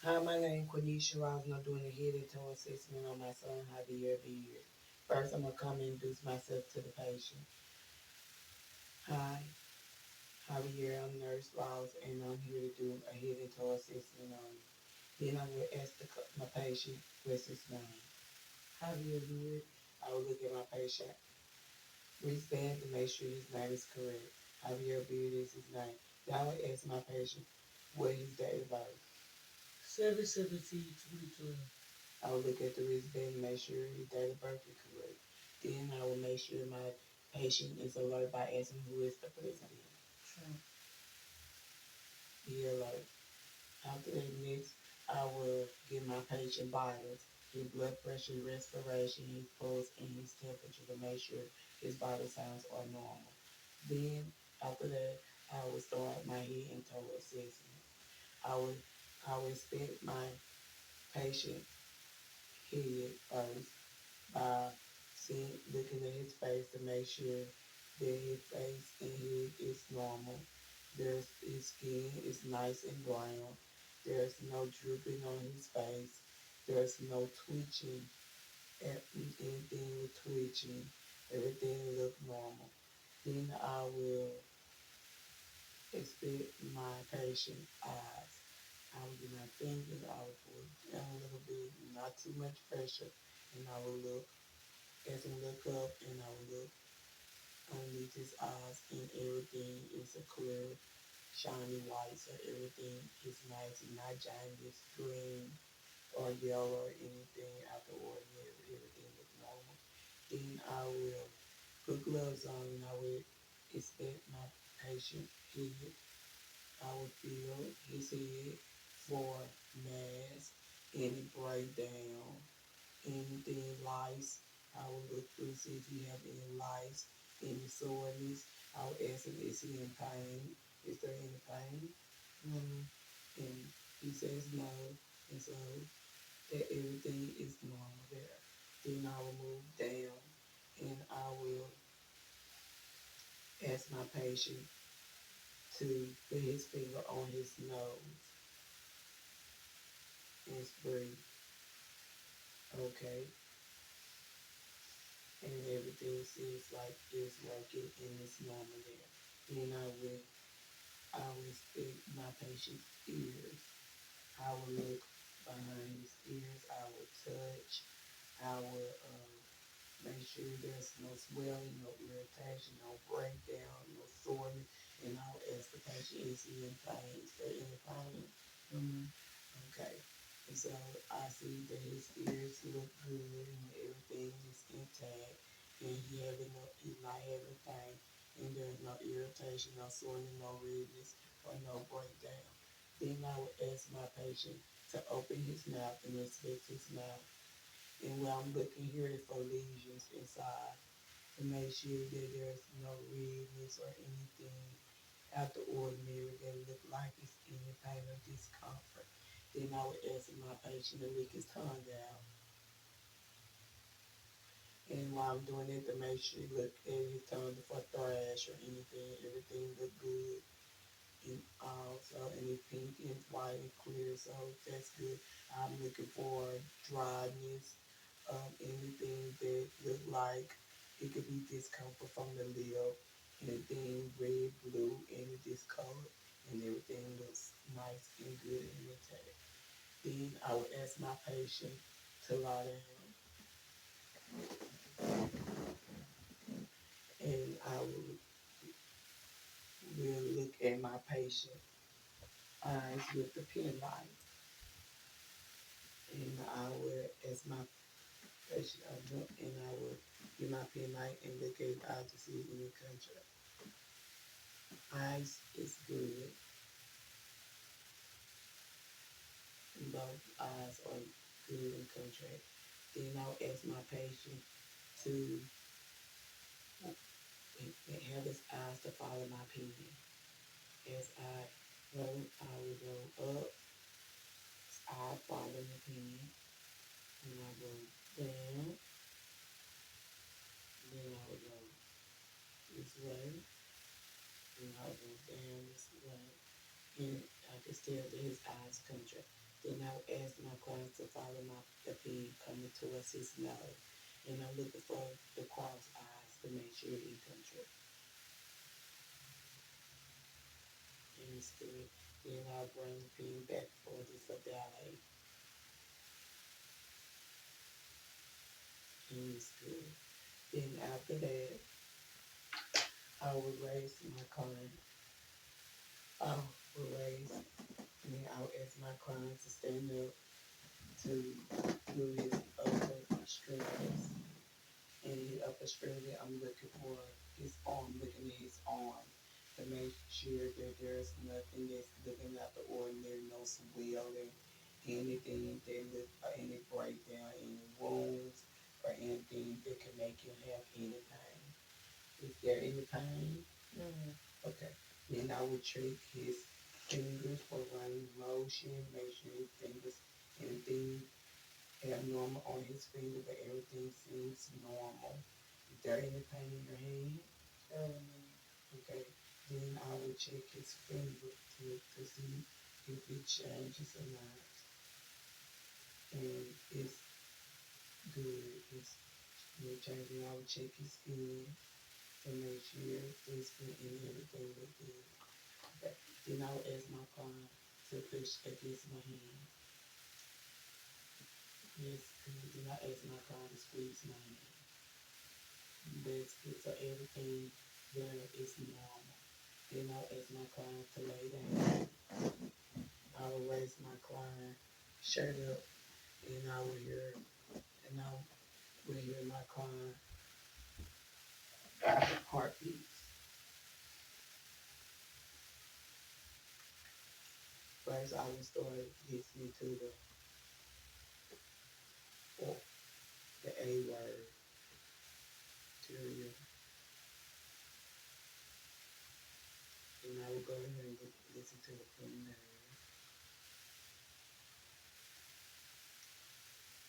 Hi, my name Quenisha Ross, and I'm doing a head and toe assessment on my son Javier Beard. First, I'm gonna come and introduce myself to the patient. Hi, Javier, I'm Nurse Ross, and I'm here to do a head and toe assessment on you. Then I will ask my patient what's his name. Javier Beard. I will look at my patient wristband to make sure his name is correct. Javier Beard is his name. Then I will ask my patient what his date of birth. 7/17/2012. I will look at the wristband and make sure his date of birth is correct. Then I will make sure my patient is alert by asking who is the president. Trump. Be alert. After that, next, I will give my patient vitals, his blood pressure, respiration, his pulse, and his temperature to make sure his vital signs are normal. Then, after that, I will start my head and toe assessment. I will, I will inspect my patient head first by looking at his face to make sure that his face and head is normal. His skin is nice and brown. There's no drooping on his face. There's no twitching. Anything with twitching. Everything look normal. Then I will inspect my patient eyes. I will do my finger. I will pull it down a little bit, not too much pressure, and I will look as I look up and I will look underneath his eyes and everything is a clear, shiny white. So everything is nice and not jaundiced, green or yellow or anything out the ordinary. Everything is normal. Then I will put gloves on and I will inspect my patient head. I will feel his head for mass, any breakdown, anything lice. I will look through see if he have any lice, any soreness. I will ask him, is he in pain? Is there any pain? Mm. And he says no. And so that everything is normal there. Then I will move down and I will ask my patient to put his finger on his nose and breathe. Okay. And everything seems like it's working and it's normal there. Then I will stick my patient's ears. I will look behind his ears. I will touch. I will make sure there's no swelling, no irritation, no breakdown, no soreness. And I will ask the patient, is he in pain? Is there any pain? Mm. Okay. And so I see that his ears look good and everything is intact and he's not having pain and there's no irritation, no soreness, no redness, or no breakdown. Then I would ask my patient to open his mouth and inspect his mouth. And what I'm looking here is for lesions inside to make sure that there's no redness or anything out the ordinary that look like it's any pain or discomfort. Then I would ask my patient to lick his tongue out. And while I'm doing it, to make sure you look at his tongue before thrash or anything, everything look good. And also, and it's pink and white and clear, so that's good. I'm looking for dryness, anything that look like it could be discomfort from the lip, anything red, blue, any discolor, and everything looks nice and good and intact. Then I would ask my patient to lie down, and will look at my patient eyes with the pen light, and I will ask my patient and I will get my pen light and look at his eyes to see any contrast. Eyes is good, and both eyes are good and contract. Then I'll ask my patient to have his eyes to follow my pen. As I go, I will go up, I follow the pen, and I go down, then I will go this way, and I will go down this way. And I can still that his eyes contract. Then Then I would ask my clients to follow the pin coming towards his nose. And I'm looking for the cross eyes to make sure he comes through. And it's good. Then I'll bring the pin back for this a ballet. And it's good. Then after that, I will raise my client. I will raise, and then I will ask my client to stand up to do his upper extremities. And his upper extremity, I'm looking for his arm, looking at his arm to make sure that there's nothing that's looking out the ordinary, no swelling, anything that look, any breakdown, any wounds, or anything that can make him have any pain. Is there any pain? Mm-hmm. Okay. Then I would treat his fingers for range of motion, make sure his fingers, anything abnormal on his finger, but everything seems normal. Is there any pain in your hand? Okay. Then I will check his finger to see if it changes or not. And it's good. It's changing. I will check his skin to make sure his skin and everything look good. Okay. Then I will ask my client to push against my hand. Yes, good. Then I ask my client to squeeze my hand. That's good. So everything there is normal. Then I'll ask my client to lay down. I will raise my client shirt up, and I will hear, and I will hear my client heartbeats. First, I will start listening to oh, the A word, Tyria, and I will go ahead and listen to the pulmonary.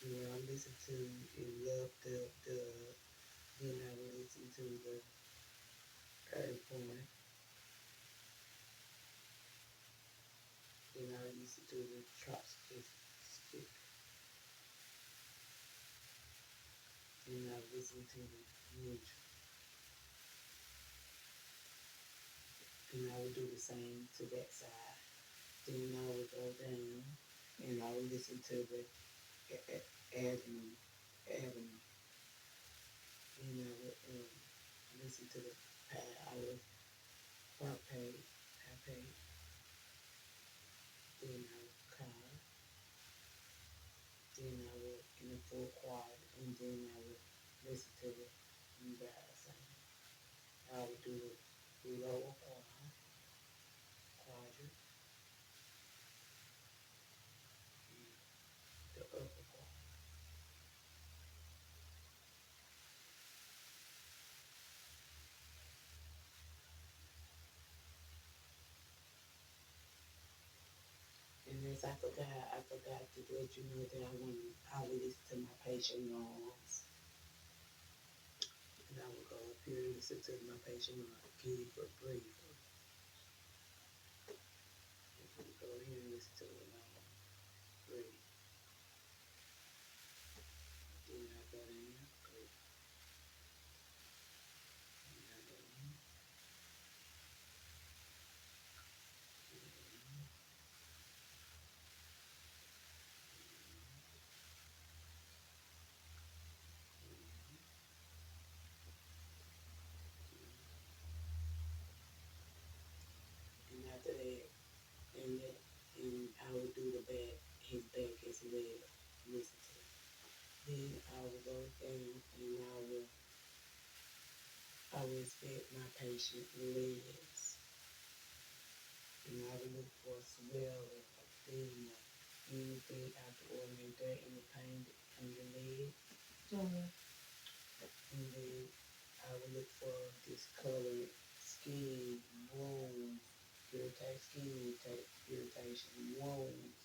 And when I listen to it, love the, then I will listen to the earth point. Then I will listen to the tropical stick. Then I will listen to the neutral. And I will do the same to that side. Then I will go down and I will listen to the avenue, avenue. And I will listen to the pad. I will front page, half page. Then I will call. Then I will in the full quiet. And then I will listen to the baritone. I will do the lower quadrant, and the upper quadrant. And as I forgot to let you know that I will listen to my patient lungs. And I will go up here and listen to my patient lungs. Deeper breather. And I will go here and listen to the lungs. Breathe. Then I go in, breathe. Then I go in, breathe. And after that, and that, and I will do the back, his back as well. Listen to it. Then I will go down and I will inspect my patient legs. And I will look for swelling, edema, anything out the ordinary. Is there any pain in your leg? Mm-hmm. And then I will look for discolored skin, wounds, irritation, wounds,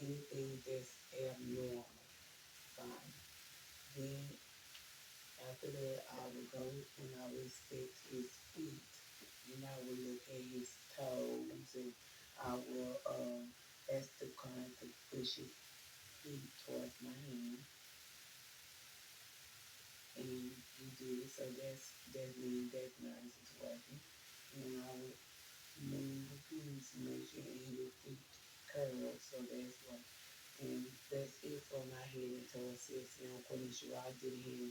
anything that's abnormal. Fine. Then after that, I will go and I will inspect his feet. And I will look at his toes and I will ask the client to push his did it. So that means that nerves is working. And I would move repeatedly to make sure and your feet curl. So that's what. And that's it for my head and toe assessment. I'm pretty sure I did a head